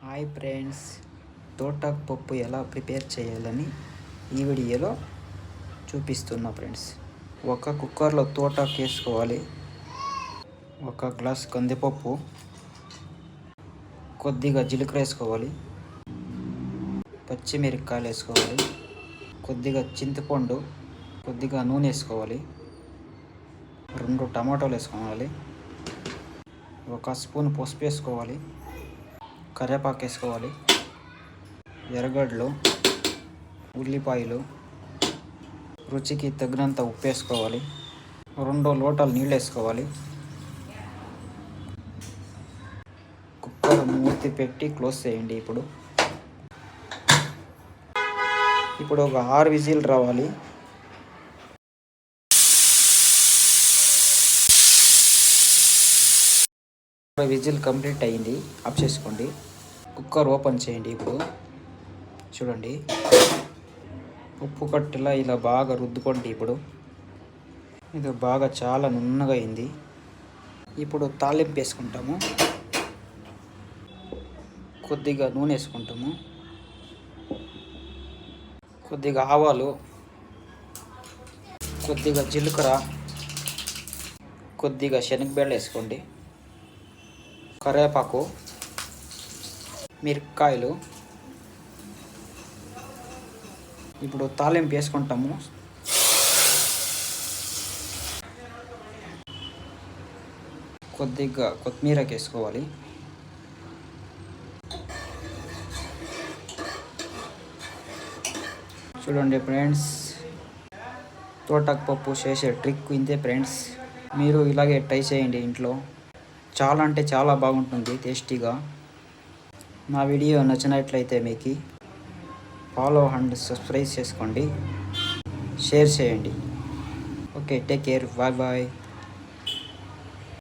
Hi friends, తోటాకు పప్పు ఎలా ప్రిపేర్ చేయాలని ఈ వీడియోలో చూపిస్తున్నా ఫ్రెండ్స్. ఒక కుక్కర్లో తోటాకు వేసుకోవాలి, ఒక గ్లాస్ కందిపప్పు, కొద్దిగా జీలకర్ర వేసుకోవాలి, పచ్చిమిరపకాయలు వేసుకోవాలి, కొద్దిగా చింతపండు, కొద్దిగా నూనె వేసుకోవాలి, 2 టమాటాలు వేసుకోవాలి, 1 స్పూన్ పసుపు వేసుకోవాలి, కరివేపాకు వేసుకోవాలి, ఎర్రగడ్డలు, ఉల్లిపాయలు, రుచికి తగినంత ఉప్పు వేసుకోవాలి, 2 లోటాలు నీళ్ళు వేసుకోవాలి. కుక్కర్ మూతి పెట్టి క్లోజ్ చేయండి. ఇప్పుడు ఒక 6 విజిల్ రావాలి. విజిల్ కంప్లీట్ అయింది, ఆఫ్ చేసుకోండి. కుక్కర్ ఓపెన్ చేయండి. ఇప్పుడు చూడండి, ఉప్పు కట్టెలా ఇలా బాగా రుద్దుకోండి. ఇప్పుడు ఇది బాగా చాలా నున్నగా అయింది. ఇప్పుడు తాలింపు వేసుకుంటాము. కొద్దిగా నూనె వేసుకుంటాము, కొద్దిగా ఆవాలు, కొద్దిగా జీలకర్ర, కొద్దిగా శనగబెళ్ళు వేసుకోండి, కరివేపాకు, మిరపకాయలు. ఇప్పుడు తాలింపు వేసుకుంటాము. కొద్దిగా కొత్తిమీరకి వేసుకోవాలి. చూడండి ఫ్రెండ్స్, తోటాకు పప్పు చేసే ట్రిక్ ఇంతే ఫ్రెండ్స్. మీరు ఇలాగే ట్రై చేయండి ఇంట్లో. చాలా అంటే చాలా బాగుంటుంది, టేస్టీగా. నా వీడియో నచ్చినట్లయితే మీకు ఫాలో అండ్ సబ్స్క్రైబ్ చేసుకోండి, షేర్ చేయండి. Okay, take care, bye bye.